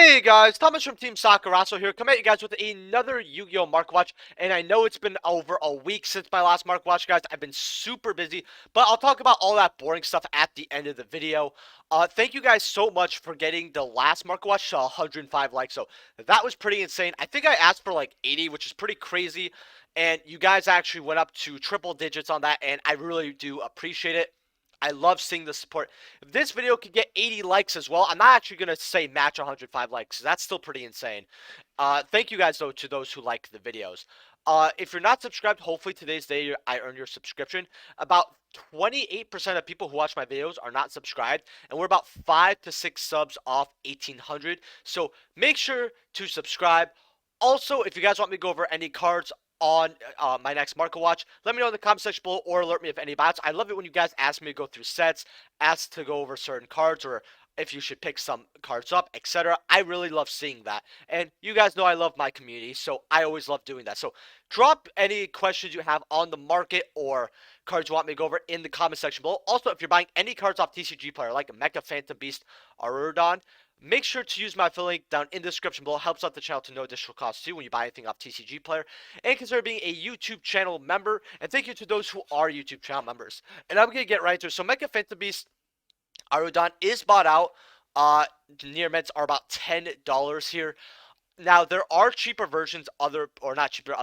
Hey guys, Thomas from Team Sakurazo here, coming at you guys with another Yu-Gi-Oh! Mark Watch, and I know it's been over a week since my last Mark Watch, guys. I've been super busy, but I'll talk about all that boring stuff at the end of the video. Thank you guys so much for getting the last Mark Watch to 105 likes, so that was pretty insane. I think I asked for like 80, which is pretty crazy, and you guys actually went up to triple digits on that, and I really do appreciate it. I love seeing the support. If this video could get 80 likes as well, I'm not actually going to say match 105 likes. That's still pretty insane. Thank you guys, though, to those who like the videos. If you're not subscribed, hopefully today's day I earn your subscription. About 28% of people who watch my videos are not subscribed, and we're about 5 to 6 subs off 1,800. So make sure to subscribe. Also, if you guys want me to go over any cards on my next market watch, let me know in the comment section below or alert me if any buyouts. I love it when you guys ask me to go through sets, ask to go over certain cards, or if you should pick some cards up, etc. I really love seeing that, and you guys know I love my community, so I always love doing that. So drop any questions you have on the market or cards you want me to go over in the comment section below. Also, if you're buying any cards off TCG Player like a Mecha Phantom Beast or Arudan, make sure to use my affiliate link down in the description below. It helps out the channel to no additional cost too when you buy anything off TCG Player. And consider being a YouTube channel member. And thank you to those who are YouTube channel members. And I'm going to get right into it. So Mecha Phantom Beast Arudan is bought out. Near mints are about $10 here. Now, there are cheaper versions, not cheaper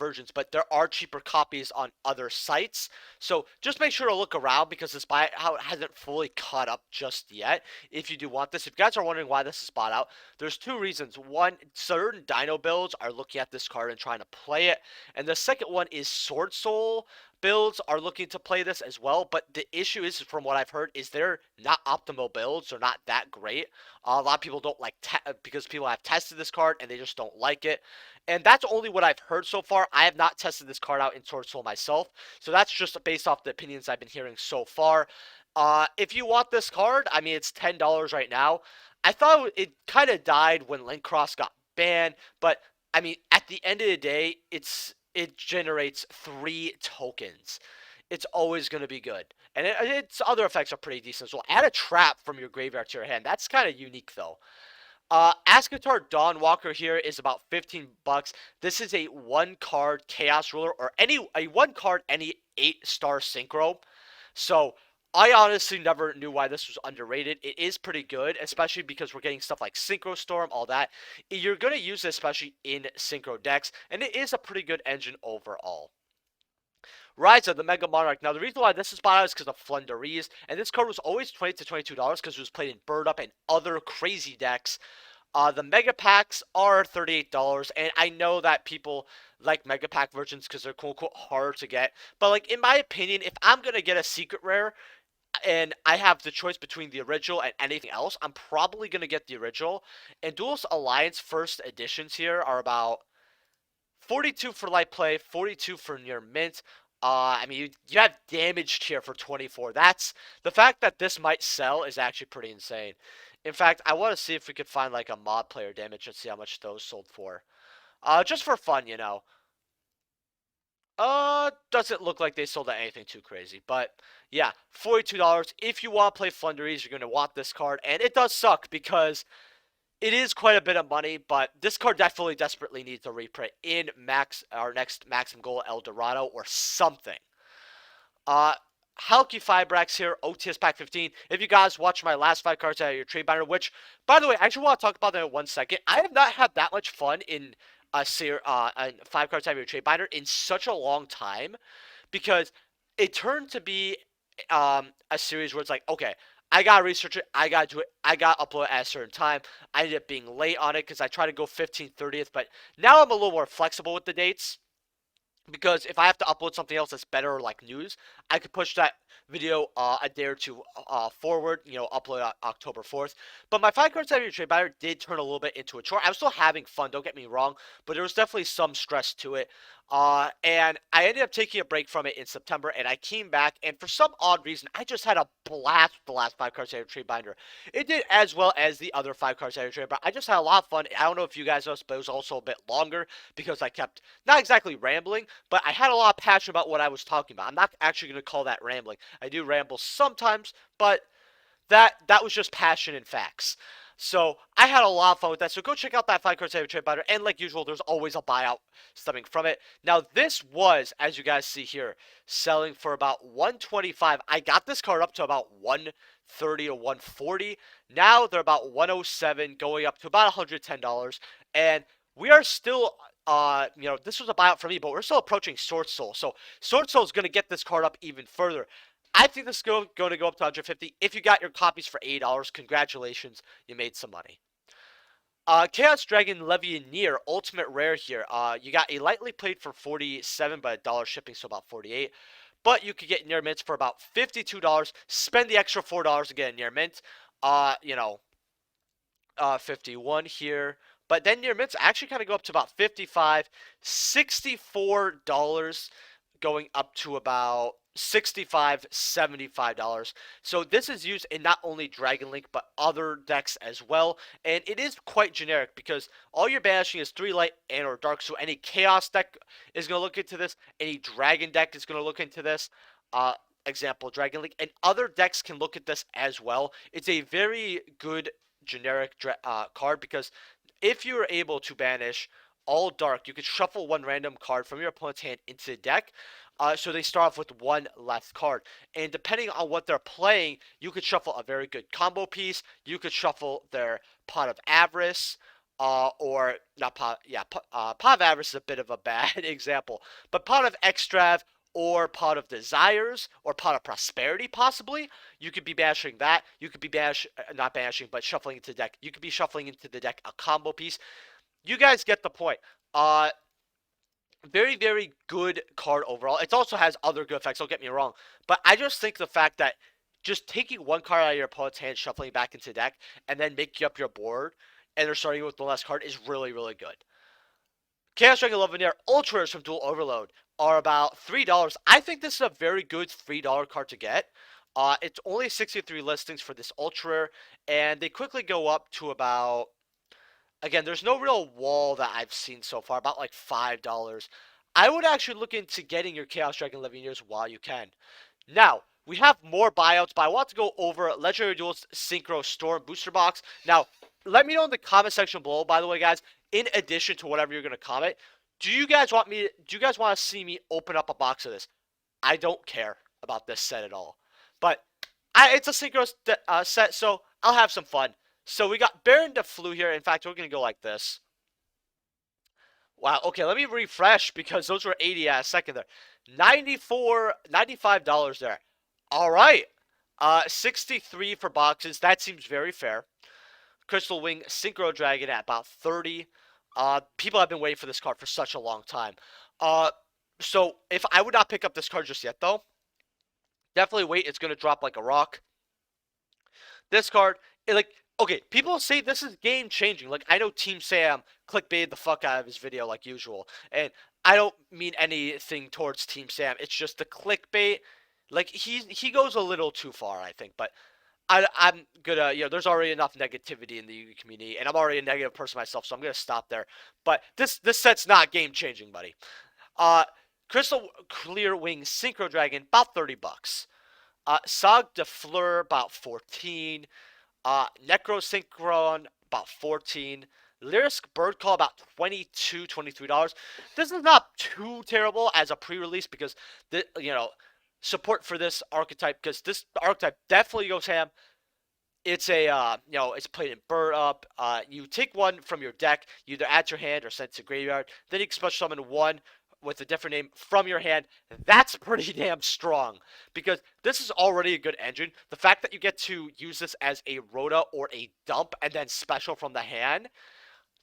versions, but there are cheaper copies on other sites. So just make sure to look around because this buyout hasn't fully caught up just yet. If you do want this, if you guys are wondering why this is bought out, there's two reasons. One, certain Dino builds are looking at this card and trying to play it. And the second one is SWORDSOUL builds are looking to play this as well, but the issue is, from what I've heard, is they're not optimal builds. They're not that great. A lot of people don't like because people have tested this card and they just don't like it, and that's only what I've heard so far. I have not tested this card out in SWORDSOUL myself, so that's just based off the opinions I've been hearing so far. If you want this card, I mean, it's $10 right now. I thought it kind of died when Link Cross got banned, but I mean, at the end of the day, it generates 3 tokens. It's always going to be good. And its other effects are pretty decent as well. Add a trap from your graveyard to your hand. That's kind of unique, though. Ascatar Dawnwalker here is about 15 bucks. This is a 1-card Chaos Ruler, or a 1-card any 8-star Synchro. So I honestly never knew why this was underrated. It is pretty good, especially because we're getting stuff like Synchro Storm, all that. You're going to use this especially in Synchro decks, and it is a pretty good engine overall. Rise of the Mega Monarch. Now, the reason why this is bought out is because of Flunderies, and this card was always $20 to $22 because it was played in Bird Up and other crazy decks. The Mega Packs are $38, and I know that people like Mega Pack versions because they're quote-unquote harder to get, but like, in my opinion, if I'm going to get a Secret Rare, and I have the choice between the original and anything else, I'm probably going to get the original. And Duelist Alliance first editions here are about 42 for light play, 42 for near mint. I mean, you have damaged here for 24. That's the fact that this might sell is actually pretty insane. In fact, I want to see if we could find like a mod player damage and see how much those sold for. Just for fun, you know. Doesn't look like they sold at anything too crazy, but yeah, $42. If you want to play Flunderies, you're going to want this card, and it does suck because it is quite a bit of money, but this card definitely desperately needs a reprint in our next Maximum Goal El Dorado or something. Halky Fibrax here, OTS Pack 15. If you guys watch my last 5 cards out of your trade binder, which, by the way, I actually want to talk about that in 1 second. I have not had that much fun in a 5 cards out of your trade binder in such a long time, because it turned to be a series where it's like, okay, I gotta research it, I gotta do it, I gotta upload it at a certain time. I ended up being late on it because I tried to go 15th, 30th, but now I'm a little more flexible with the dates. Because if I have to upload something else that's better, like news, I could push that video a day or two forward, you know, upload October 4th. But my 5 cards out of your trade buyer did turn a little bit into a chore. I was still having fun, don't get me wrong, but there was definitely some stress to it. And I ended up taking a break from it in September, and I came back, and for some odd reason, I just had a blast with the last 5 cards out of your trade binder. It did as well as the other 5 cards out of your trade binder. I just had a lot of fun. I don't know if you guys know, but it was also a bit longer because I kept, not exactly rambling, but I had a lot of passion about what I was talking about. I'm not actually going to call that rambling. I do ramble sometimes, but that was just passion and facts. So I had a lot of fun with that. So go check out that 5 card Savage Trade Butter. And like usual, there's always a buyout stemming from it. Now this was, as you guys see here, selling for about 125. I got this card up to about 130 or 140. Now they're about 107, going up to about $110. And we are still, this was a buyout for me, but we're still approaching SWORDSOUL. So SWORDSOUL is going to get this card up even further. I think this is going to go up to 150. If you got your copies for $80, congratulations, you made some money. Chaos Dragon Levianeer, ultimate rare here. You got a lightly played for 47, but a dollar shipping, so about 48. But you could get near mints for about $52. Spend the extra $4 to get a near mint. 51 here. But then near mints actually kind of go up to about 55, $64 going up to about $65, $75. So this is used in not only Dragon Link but other decks as well, and it is quite generic because all you're banishing is 3 light and or dark. So any Chaos deck is going to look into this, any Dragon deck is going to look into this. Example, Dragon Link, and other decks can look at this as well. It's a very good generic card because if you are able to banish all dark, you could shuffle one random card from your opponent's hand into the deck. So they start off with one left card. And depending on what they're playing, you could shuffle a very good combo piece. You could shuffle their Pot of Avarice. Or not Pot, yeah, Pot of Avarice is a bit of a bad example. But Pot of Extrav or Pot of Desires or Pot of Prosperity possibly. You could be banishing that. You could be not banishing, but shuffling into the deck. You could be shuffling into the deck a combo piece. You guys get the point. Very, very good card overall. It also has other good effects, don't get me wrong. But I just think the fact that just taking one card out of your opponent's hand, shuffling it back into the deck, and then making up your board, and they're starting with the last card is really, really good. Chaos Dragon Levianeer Ultra Rares from Dual Overload are about $3. I think this is a very good $3 card to get. It's only 63 listings for this Ultra Rare, and they quickly go up to about... Again, there's no real wall that I've seen so far, about like $5. I would actually look into getting your Chaos Dragon Levianeers while you can. Now, we have more buyouts, but I want to go over Legendary Duels Synchro Storm Booster Box. Now, let me know in the comment section below, by the way, guys, in addition to whatever you're going to comment, do you guys want to see me open up a box of this? I don't care about this set at all. But it's a Synchro set, so I'll have some fun. So we got Baron de Fleu here. In fact, we're going to go like this. Wow, okay, let me refresh because those were 80 at a second there. $95 there. All right. 63 for boxes. That seems very fair. Crystal Wing Synchro Dragon at about 30. People have been waiting for this card for such a long time. So if I would not pick up this card just yet, though, definitely wait. It's going to drop like a rock. This card, okay, people say this is game changing. Like, I know Team Sam clickbaited the fuck out of his video like usual. And I don't mean anything towards Team Sam. It's just the clickbait. Like, he goes a little too far, I think. But I'm gonna, there's already enough negativity in the Yu-Gi community. And I'm already a negative person myself, so I'm gonna stop there. But this set's not game changing, buddy. Crystal Clear Wing Synchro Dragon, about $30. Sag de Fleur, about 14. Necrosynchron, about 14. Lyrisk Bird Call, about $22, $23. This is not too terrible as a pre-release because, support for this archetype, because this archetype definitely goes ham. It's a, it's played in Bird Up. You take one from your deck, you either add to your hand or send it to graveyard. Then you can special summon one with a different name from your hand. That's pretty damn strong because this is already a good engine. The fact that you get to use this as a Rhoda or a dump and then special from the hand,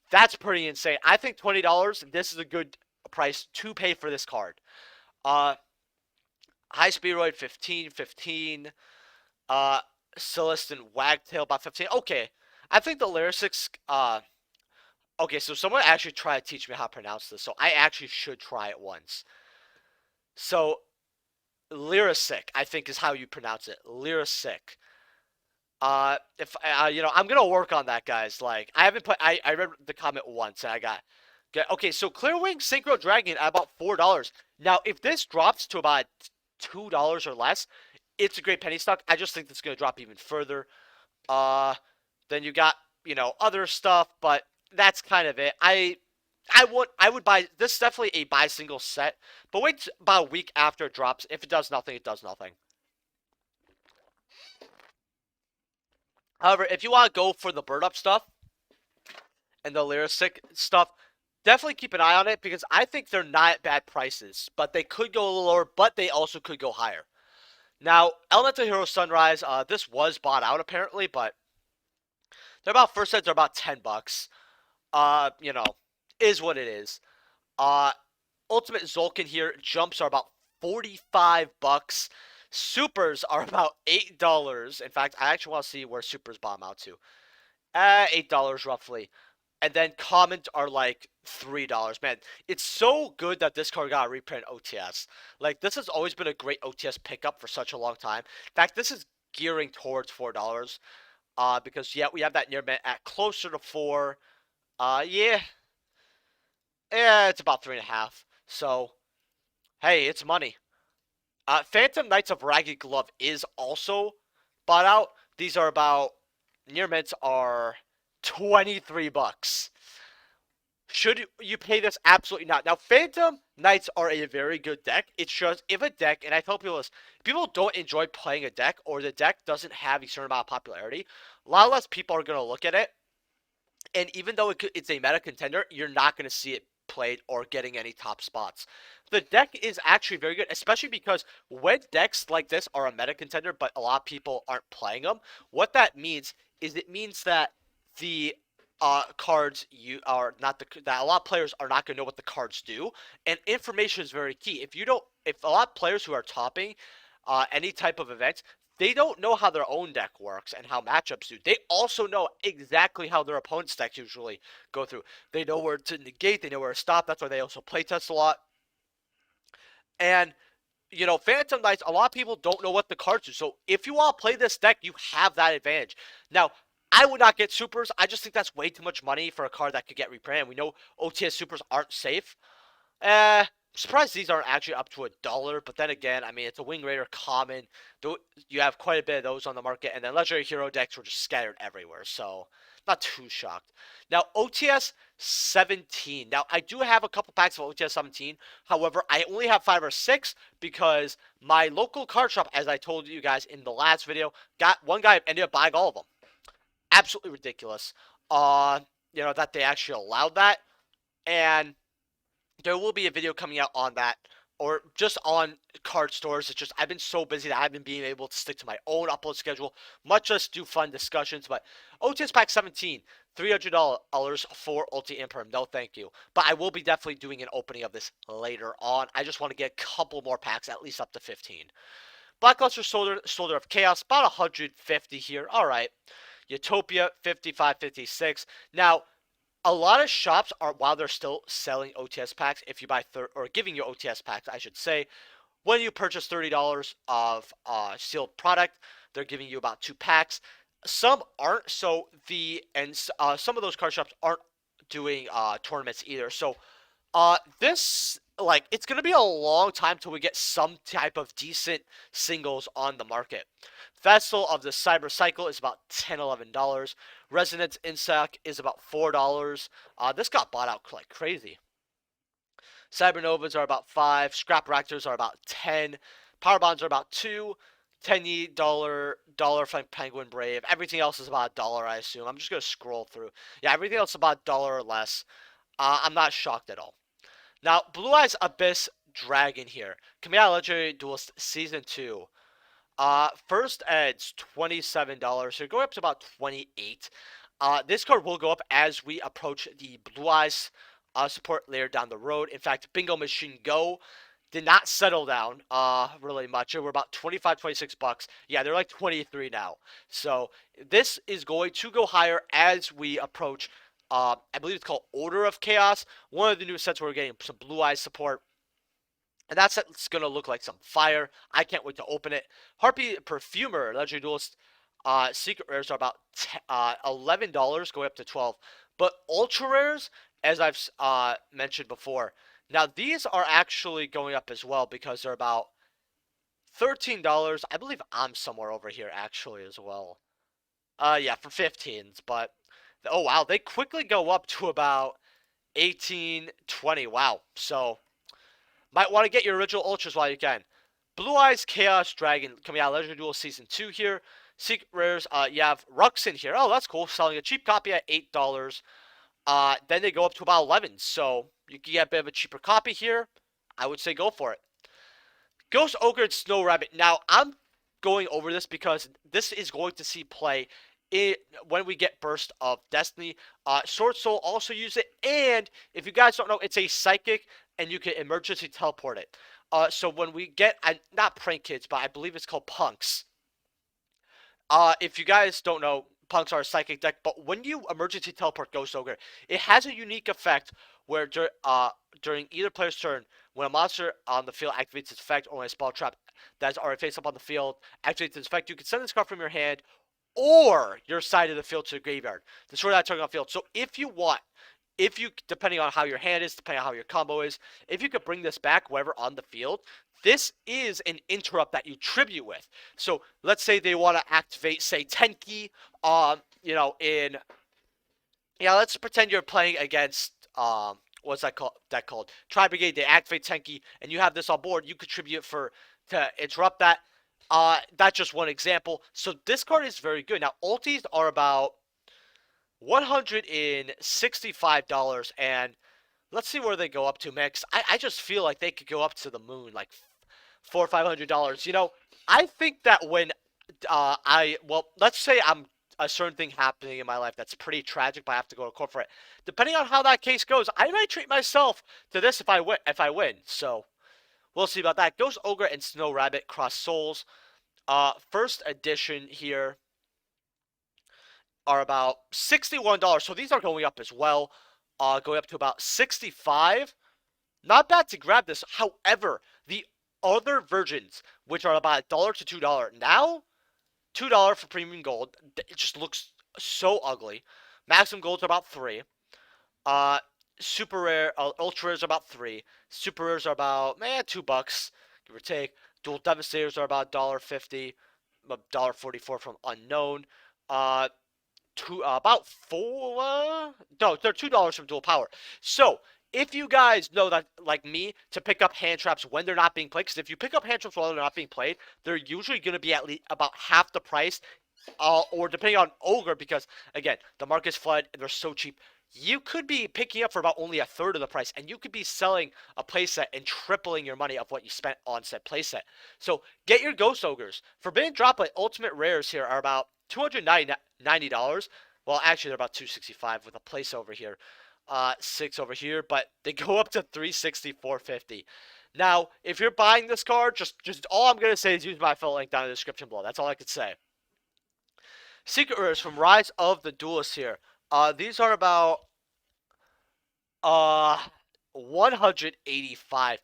that's pretty insane. I think $20, this is a good price to pay for this card. High Spearoid, 15. Celestin Wagtail, about 15. Okay, I think the Lyrics, okay, so someone actually tried to teach me how to pronounce this, so I actually should try it once. So, Lyrisic, I think is how you pronounce it. Lyrisic. If I'm gonna work on that, guys. Like, I haven't I read the comment once and I got. Okay, so Clearwing Synchro Dragon at about $4. Now, if this drops to about $2 or less, it's a great penny stock. I just think it's gonna drop even further. Then you got other stuff, but that's kind of it. I would buy this. Is definitely a buy single set, but wait about a week after it drops. If it does nothing, it does nothing. However, if you want to go for the bird up stuff and the lyric stuff, definitely keep an eye on it because I think they're not bad prices, but they could go a little lower, but they also could go higher. Now, Elemental Hero Sunrise, this was bought out apparently, but they're about first sets are about $10. You know, is what it is. Uh, Ultimate Zolkin here jumps are about $45. Supers are about $8. In fact, I actually want to see where supers bomb out to. $8 roughly. And then commons are like $3. Man, it's so good that this card got a reprint OTS. Like, this has always been a great OTS pickup for such a long time. In fact, this is gearing towards $4. Because, yeah, we have that near mint at closer to 4. Yeah. Yeah, it's about 3.5. So, hey, it's money. Phantom Knights of Ragged Glove is also bought out. These are about near mints are $23. Should you pay this? Absolutely not. Now, Phantom Knights are a very good deck. It's just if a deck, and I tell people this, people don't enjoy playing a deck or the deck doesn't have a certain amount of popularity, a lot less people are going to look at it. And even though it's a meta contender, you're not going to see it played or getting any top spots. The deck is actually very good, especially because when decks like this are a meta contender, but a lot of people aren't playing them, what that means is it means that the cards you are not that a lot of players are not going to know what the cards do, and information is very key. If a lot of players who are topping any type of event, they don't know how their own deck works and how matchups do. They also know exactly how their opponent's decks usually go through. They know where to negate, they know where to stop. That's why they also playtest a lot. And Phantom Knights, a lot of people don't know what the cards do. So if you want to play this deck, you have that advantage. Now, I would not get supers. I just think that's way too much money for a card that could get reprinted. We know OTS supers aren't safe. I'm surprised these aren't actually up to $1, but then again, I mean, it's a Wing Raider common. You have quite a bit of those on the market, and then Legendary Hero decks were just scattered everywhere, so not too shocked. Now, OTS 17. Now, I do have a couple packs of OTS 17. However, I only have 5 or 6 because my local card shop, as I told you guys in the last video, got one guy ended up buying all of them. Absolutely ridiculous. That they actually allowed that, and there will be a video coming out on that, or just on card stores. It's just I've been so busy that I haven't been able to stick to my own upload schedule, much less do fun discussions. But OTS Pack 17, $300 for Ulti Imperm. No, thank you. But I will be definitely doing an opening of this later on. I just want to get a couple more packs, at least up to 15. Blackluster Soldier of Chaos, about 150 here. All right. Utopia, 55, 56. Now, a lot of shops are, while they're still selling OTS packs, if you buy or giving you OTS packs, I should say, when you purchase $30 of sealed product, they're giving you about 2 packs. Some aren't, so some of those card shops aren't doing tournaments either. So it's gonna be a long time till we get some type of decent singles on the market. Vessel of the Cyber Cycle is about $10, $11. Resonance Insect is about $4. This got bought out like crazy. Cybernovas are about 5. Scrap Raptors are about 10. Power Bonds are about 2. $10 from Penguin Brave. Everything else is about $1, I assume. I'm just gonna scroll through. Yeah, everything else is about $1 or less. I'm not shocked at all. Now, Blue Eyes Abyss Dragon here. Coming out of Legendary Duelist Season 2. First ed's $27. So going up to about 28. This card will go up as we approach the Blue Eyes support layer down the road. In fact, Bingo Machine Go did not settle down really much. They were about 25, 26 bucks. Yeah, they're like 23 now. So this is going to go higher as we approach. I believe it's called Order of Chaos. One of the new sets where we're getting some Blue Eyes support. And that set's going to look like some fire. I can't wait to open it. Harpy Perfumer, Legendary Duelist, Secret Rares are about $11, going up to 12. But Ultra Rares, as I've mentioned before, now these are actually going up as well because they're about $13. I believe I'm somewhere over here actually as well. Yeah, for 15s, but Oh, wow. They quickly go up to about 18, 20. Wow. So, might want to get your original Ultras while you can. Blue Eyes Chaos Dragon coming out Legendary Duel Season 2 here. Secret Rares, you have Rux in here. Oh, that's cool. Selling a cheap copy at $8. Then they go up to about 11. So, you can get a bit of a cheaper copy here. I would say go for it. Ghost Ogre and Snow Rabbit. Now, I'm going over this because this is going to see play when we get Burst of Destiny. Sword Soul also use it, and if you guys don't know, it's a psychic, and you can emergency teleport it. So when we get, not Prank Kids, but I believe it's called Punks. If you guys don't know, Punks are a psychic deck, but when you emergency teleport Ghost Ogre, it has a unique effect where during either player's turn, when a monster on the field activates its effect, or when a spell trap that is already face up on the field activates its effect, you can send this card from your hand or your side of the field to the graveyard. Destroy that target on the field. So if you want, depending on how your hand is, depending on how your combo is, if you could bring this back wherever on the field, this is an interrupt that you tribute with. So let's say they want to activate, say, Tenki, let's pretend you're playing against, what's that called? Tri-Brigade, they activate Tenki, and you have this on board, you contribute to interrupt that. That's just one example. So this card is very good. Now, ultis are about $165, and let's see where they go up to, man. 'Cause I just feel like they could go up to the moon, like $400 or $500. I think that when let's say I'm a certain thing happening in my life that's pretty tragic, but I have to go to court for it. Depending on how that case goes, I might treat myself to this if I win. So we'll see about that. Ghost Ogre and Snow Rabbit Cross Souls. First edition here are about $61. So these are going up as well. Going up to about 65. Not bad to grab this. However, the other versions, which are about $1 to $2 now, $2 for premium gold. It just looks so ugly. Maximum gold's about $3. Super rare, ultra rares are about $3. Super rares are about $2, give or take. Dual Devastators are about $1.50, $1.44 from unknown. About no, they're $2 from dual power. So if you guys know that, like me, to pick up hand traps when they're not being played, because if you pick up hand traps while they're not being played, they're usually going to be at least about half the price, or depending on Ogre, because again, the market's flooded and they're so cheap. You could be picking up for about only a third of the price, and you could be selling a playset and tripling your money of what you spent on said playset. So get your Ghost Ogres. Forbidden Droplet Ultimate Rares here are about $290. Well, actually, they're about $265 with a place over here. 6 over here, but they go up to $360, $450. Now, if you're buying this card, just all I'm going to say is use my affiliate link down in the description below. That's all I could say. Secret Rares from Rise of the Duelist here. These are about 185.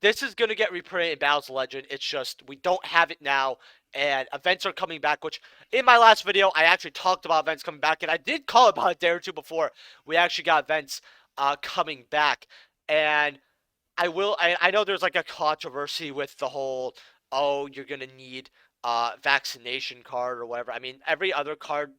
This is going to get reprinted in Battles of Legend. It's just we don't have it now, and events are coming back, which in my last video, I actually talked about events coming back, and I did call about a day or two before we actually got events coming back. And I know there's like a controversy with the whole, oh, you're going to need vaccination card or whatever. I mean, every other card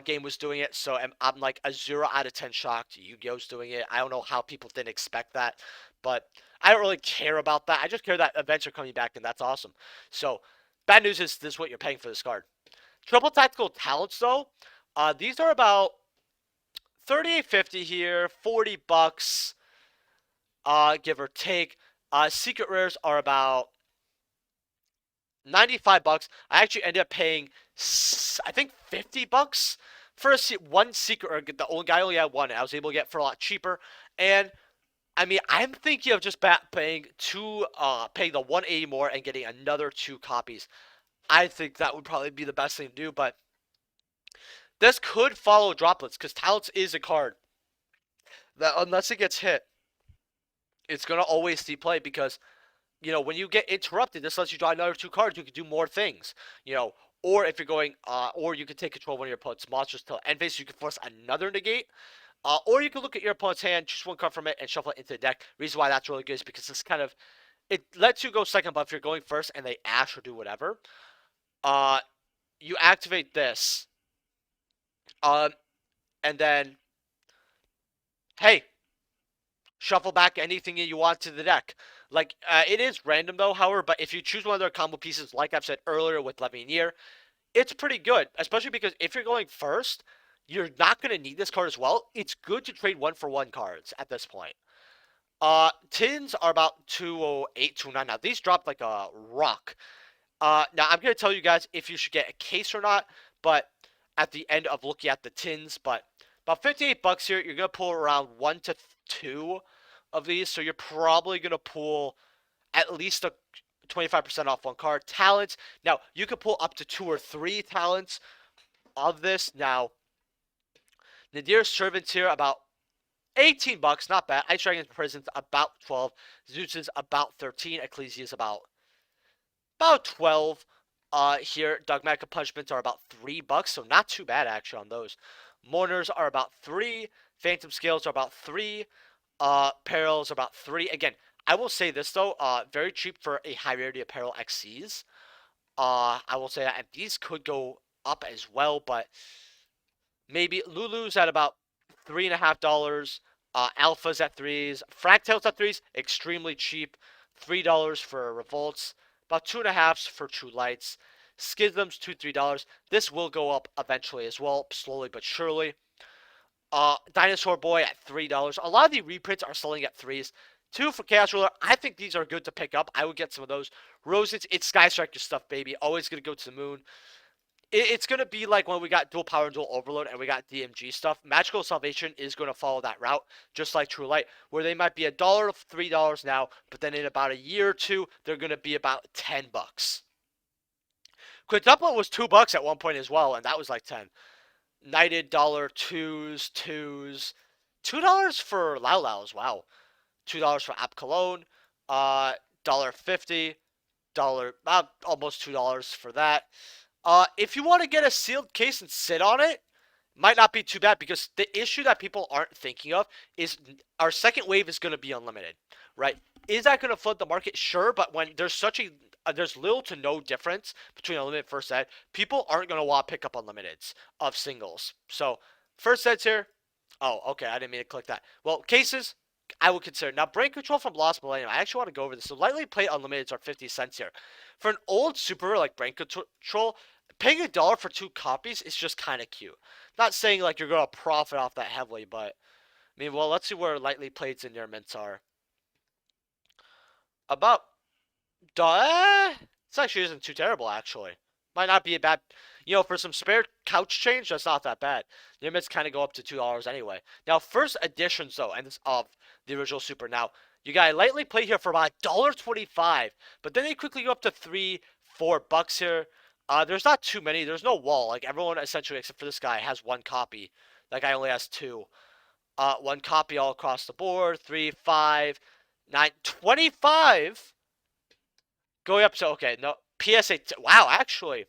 game was doing it, so I'm like a 0 out of 10 shocked Yu-Gi-Oh's doing it. I don't know how people didn't expect that, but I don't really care about that. I just care that events are coming back, and that's awesome. So, bad news is this is what you're paying for this card. Triple Tactical Talents, though, these are about $38.50 here, $40, give or take. Secret Rares are about $95. I actually ended up paying, I think, $50 for one secret rare. The only guy only had one. I was able to get for a lot cheaper. And I mean, I'm thinking of just paying paying the 180 more and getting another 2 copies. I think that would probably be the best thing to do. But this could follow droplets, because Talents is a card that, unless it gets hit, it's gonna always see play, because when you get interrupted, this lets you draw another 2 cards. You can do more things, or if you're going, or you can take control of one of your opponent's monsters till end phase, so you can force another negate, or you can look at your opponent's hand, choose 1 card from it, and shuffle it into the deck. Reason why that's really good is because this it lets you go second, but if you're going first and they ash or do whatever, you activate this. and then, hey, shuffle back anything you want to the deck. Like, it is random though, however, but if you choose one of their combo pieces, like I've said earlier with Levinier, it's pretty good, especially because if you're going first, you're not going to need this card as well. It's good to trade 1-for-1 cards at this point. Tins are about 208, 209. Now, these dropped like a rock. Now, I'm going to tell you guys if you should get a case or not, but at the end of looking at the tins, but about 58 bucks here, you're going to pull around 1 to 2 of these, so you're probably going to pull at least a 25% off one card. Talents, now, you can pull up to 2 or 3 talents of this. Now, Nadir's Servants here, about 18 bucks, not bad. Ice Dragon's Prison's about 12. Zeus's about 13. Ecclesia's about 12. Here, Dogmatic Punishments are about 3 bucks, so not too bad actually on those. Mourners are about 3. Phantom Scales are about 3. Perils are about 3. Again, I will say this though, very cheap for a high rarity apparel XCs. I will say that, and these could go up as well, but maybe Lulu's at about $3.50. Alpha's at 3s. Fractals at 3s, extremely cheap. $3 for Revolts. About 2.5 for True Lights. Schisms, $2-3. This will go up eventually as well, slowly but surely. Dinosaur Boy at $3. A lot of the reprints are selling at 3s. 2 for Chaos Ruler. I think these are good to pick up. I would get some of those. Roses, it's Sky Striker stuff, baby. Always going to go to the moon. It's going to be like when we got Dual Power and Dual Overload and we got DMG stuff. Magical Salvation is going to follow that route, just like True Light, where they might be $1 to $3 now, but then in about a year or two, they're going to be about 10 bucks. Quintuplet was $2 at one point as well, and that was like 10. Knighted dollar, twos. $2 for Lau Lau's, wow. $2 for App Cologne. $1.50. Almost $2 for that. If you want to get a sealed case and sit on it, might not be too bad, because the issue that people aren't thinking of is our second wave is going to be unlimited, right? Is that going to flood the market? Sure, but when there's there's little to no difference between unlimited first ed, people aren't going to want to pick up unlimiteds of singles. So first ed's here. Oh, okay, I didn't mean to click that. Well, cases, I would consider. Now, Brain Control from Lost Millennium, I actually want to go over this. So lightly played unlimiteds are 50 cents here. For an old super like Brain Control, paying $1 for 2 copies is just kind of cute. Not saying like you're going to profit off that heavily, but I mean, well, let's see where lightly played in their mints are. About, this actually isn't too terrible, actually. Might not be a bad, for some spare couch change, that's not that bad. Their mints kind of go up to $2 anyway. Now, first editions, though, and of the original super. Now, you got a lightly play here for about $1.25, but then they quickly go up to $3-4 here. There's not too many. There's no wall. Like, everyone, essentially, except for this guy, has 1 copy. That guy only has 2. 1 copy all across the board. 3, 5, 9, 25. Going up to, okay, no, PSA, wow, actually.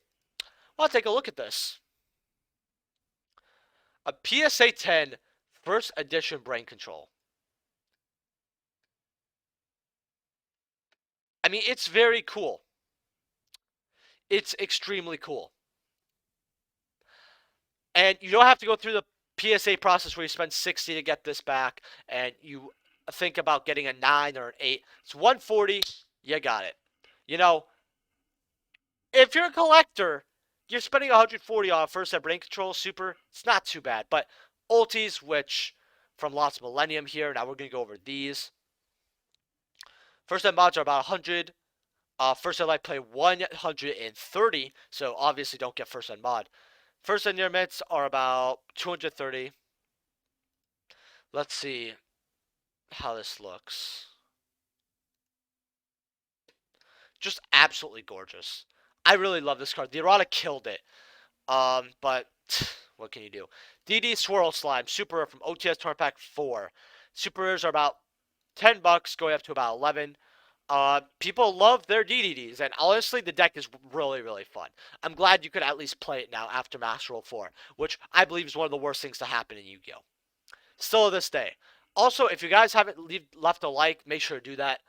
I'll take a look at this. A PSA 10 first edition Brain Control. I mean, it's very cool. It's extremely cool. And you don't have to go through the PSA process where you spend 60 to get this back, and you think about getting a 9 or an 8. It's 140, you got it. If you're a collector, you're spending 140 on a first set Brain Control super, it's not too bad. But ultis, which from Lost Millennium here, now we're going to go over these. First set mods are about 100. First ed light play 130, so obviously don't get first ed mod. First ed near mints are about 230. Let's see how this looks. Just absolutely gorgeous. I really love this card. The errata killed it. But what can you do? DD Swirl Slime, super rare from OTS Tournament Pack 4. Super rares are about $10, going up to about 11. People love their DDDs, and honestly, the deck is really, really fun. I'm glad you could at least play it now after Master Roll 4, which I believe is one of the worst things to happen in Yu-Gi-Oh! Still to this day. Also, if you guys haven't left a like, make sure to do that.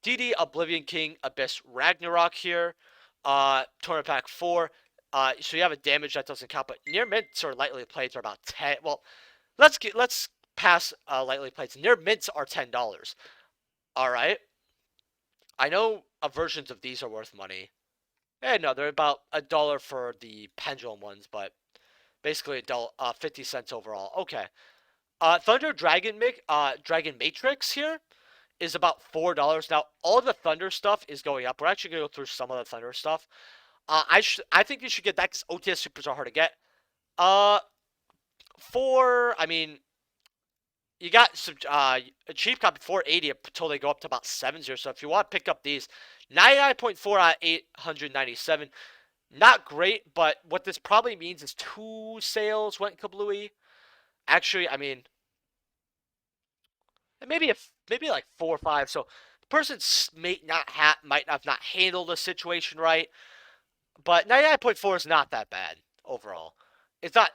DD Oblivion King Abyss Ragnarok here. Tournament Pack 4. So you have a damage that doesn't count, but near mints or lightly played are about 10. Well, let's pass lightly plates. Near mints are $10. All right. I know versions of these are worth money. No, they're about $1 for the pendulum ones, but basically $1, 50 cents overall. Okay. Thunder Dragon Matrix here is about $4. Now, all the Thunder stuff is going up. We're actually gonna go through some of the Thunder stuff. I think you should get that because OTS supers are hard to get. Uh, I mean, you got some a cheap copy 480 until they go up to about 70. So if you want to pick up these, 99.4 out of 897, not great. But what this probably means is 2 sales went kablooey. Actually, I mean, maybe like 4 or 5. So the person might have not handled the situation right. But 99.4 is not that bad overall. It's not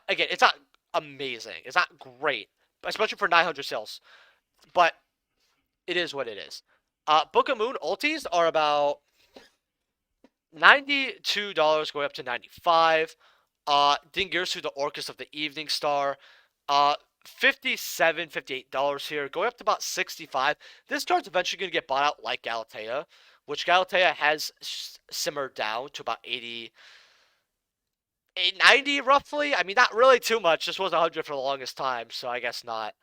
amazing. It's not great, especially for 900 sales. But it is what it is. Book of Moon ultis are about $92 going up to 95. Dingirsu, the Orcus of the Evening Star, 57, $58 here, going up to about 65. This card's eventually going to get bought out like Galatea, which Galatea has simmered down to about 80, 90 roughly. I mean, not really too much. This was 100 for the longest time, so I guess not.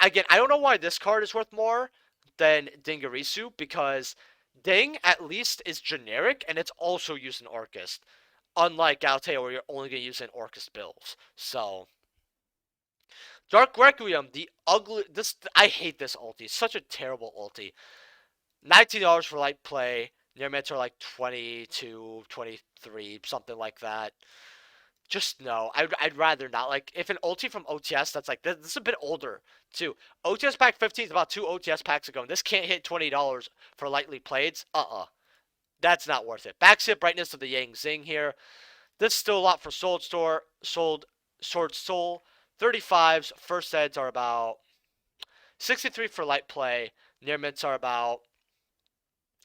Again, I don't know why this card is worth more than Dingirisu, because Ding at least is generic and it's also used in Orcust, unlike Galatea where you're only going to use it in Orcust builds. So, Dark Requiem, I hate this ulti. It's such a terrible ulti. $19 for light play. Near mids are like 22, 23, something like that. Just no. I'd rather not. Like, if an ulti from OTS that's like, this is a bit older, too. OTS pack 15 is about 2 OTS packs ago, and this can't hit $20 for lightly played. That's not worth it. Backseat Brightness of the Yang Zing here. This is still a lot for SWORDSOUL. 35s. First eds are about 63 for light play. Near mints are about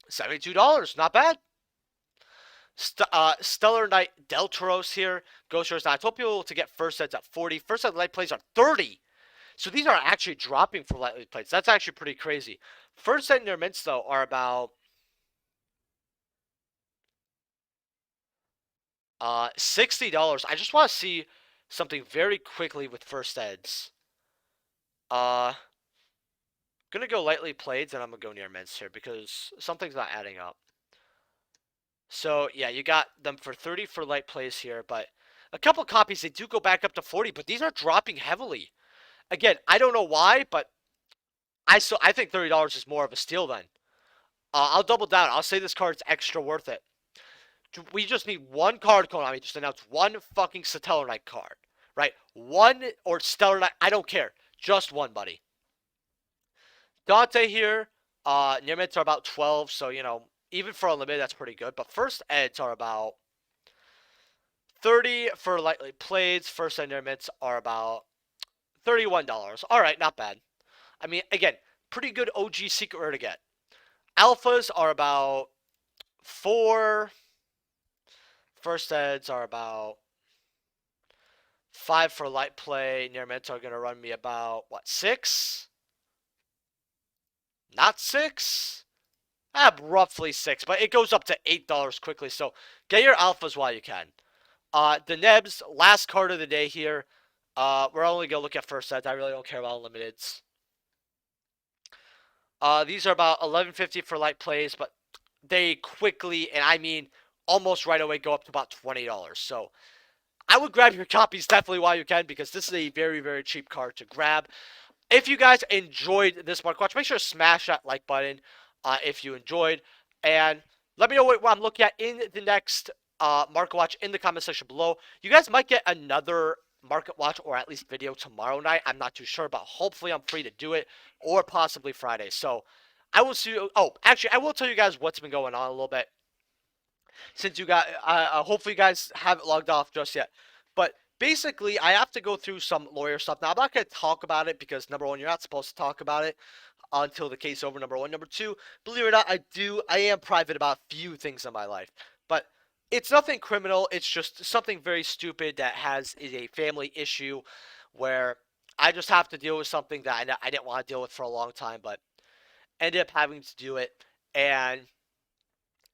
$72. Not bad. Stellar Knight Deltaros here. Ghost Rose. Now, I told people to get first sets at 40. First set light plays are 30. So these are actually dropping for lightly plays. That's actually pretty crazy. First set near mints, though, are about $60. I just want to see something very quickly with first eds. Gonna go lightly played, and I'm gonna go near mints here because something's not adding up. So, yeah, you got them for 30 for light plays here, but a couple copies, they do go back up to 40, but these are dropping heavily. Again, I don't know why, but I think $30 is more of a steal then. I'll double down. I'll say this card's extra worth it. We just need one card, Konami. Just announce one fucking Stellar Knight card, right? One or Stellar Knight. I don't care. Just one, buddy. Dante here. Near mids are about 12, so, you know, even for unlimited, that's pretty good. But first eds are about 30 for lightly played. First ed near mids are about $31. All right, not bad. I mean, again, pretty good OG secret rare to get. Alphas are about 4. First eds are about 5 for light play. Near mids are going to run me about, what, 6? Not 6? Roughly 6, but it goes up to $8 quickly, so get your alphas while you can. The Nebs, last card of the day here. We're only going to look at first sets. I really don't care about limiteds. These are about $11.50 for light plays, but they quickly, and I mean almost right away, go up to about $20. So I would grab your copies definitely while you can, because this is a very, very cheap card to grab. If you guys enjoyed this Mark Watch, make sure to smash that like button if you enjoyed. And let me know what I'm looking at in the next Market Watch in the comment section below. You guys might get another Market Watch or at least video tomorrow night. I'm not too sure, but hopefully I'm free to do it, or possibly Friday. So I will see you. Oh, actually, I will tell you guys what's been going on a little bit. Since you got, hopefully you guys haven't logged off just yet. But basically, I have to go through some lawyer stuff. Now, I'm not going to talk about it because, number one, you're not supposed to talk about it until the case is over, number one. Number two, believe it or not, I am private about a few things in my life. But it's nothing criminal. It's just something very stupid that is a family issue where I just have to deal with something that I didn't want to deal with for a long time, but ended up having to do it, and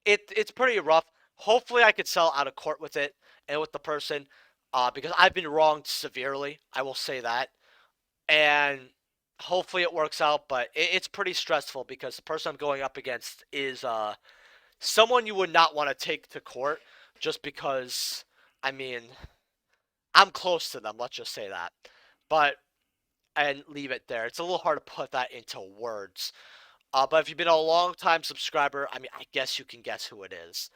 it's pretty rough. Hopefully, I could settle out of court with it and with the person, because I've been wronged severely. I will say that, and hopefully it works out. But it's pretty stressful because the person I'm going up against is someone you would not want to take to court, just because. I mean, I'm close to them. Let's just say that, but and leave it there. It's a little hard to put that into words. But if you've been a long time subscriber, I mean, I guess you can guess who it is.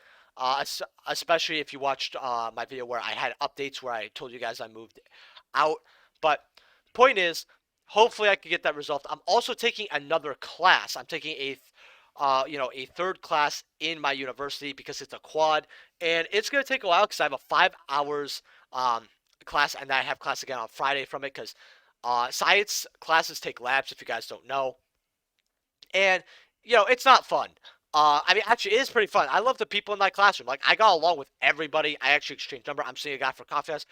Especially if you watched my video where I had updates where I told you guys I moved out. But point is, hopefully I can get that resolved. I'm also taking another class. I'm taking a third class in my university because it's a quad, and it's gonna take a while because I have a 5 hours class, and I have class again on Friday from it because science classes take labs if you guys don't know. And it's not fun. I mean, actually, it is pretty fun. I love the people in my classroom. Like, I got along with everybody. I actually exchanged number. I'm seeing a guy for coffee house.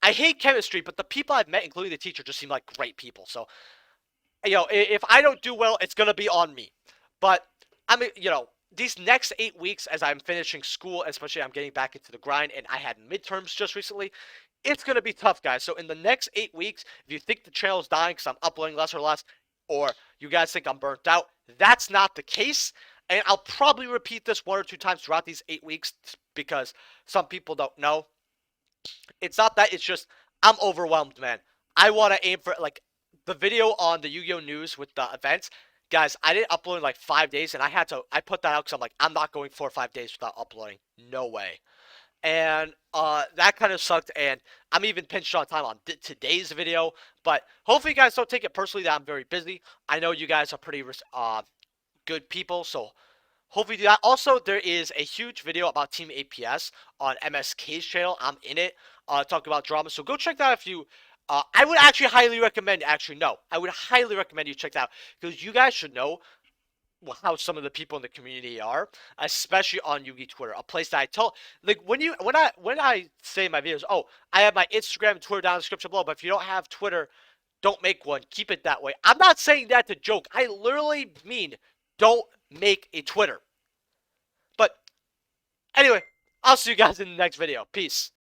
I hate chemistry, but the people I've met, including the teacher, just seem like great people. So, if I don't do well, it's gonna be on me. But I mean, these next 8 weeks, as I'm finishing school, especially I'm getting back into the grind, and I had midterms just recently. It's gonna be tough, guys. So in the next 8 weeks, if you think the channel's dying because I'm uploading less or less, or you guys think I'm burnt out, that's not the case. And I'll probably repeat this 1 or 2 times throughout these 8 weeks because some people don't know. It's not that, it's just I'm overwhelmed, man. I want to aim for, like, the video on the Yu-Gi-Oh! News with the events. Guys, I didn't upload in like 5 days, and I put that out because I'm like, I'm not going 4 or 5 days without uploading. No way. And that kind of sucked, and I'm even pinched on time on today's video. But hopefully you guys don't take it personally that I'm very busy. I know you guys are pretty good people, so hopefully do that. Also, there is a huge video about Team APS on MSK's channel. I'm in it, talking about drama, so go check that out if you. I would actually highly recommend. Actually, no, I would highly recommend you check that out because you guys should know how some of the people in the community are, especially on Yugi Twitter, a place that I tell, like, when I say in my videos, oh, I have my Instagram and Twitter down in the description below, but if you don't have Twitter, don't make one. Keep it that way. I'm not saying that to joke. I literally mean don't make a Twitter. But anyway, I'll see you guys in the next video. Peace.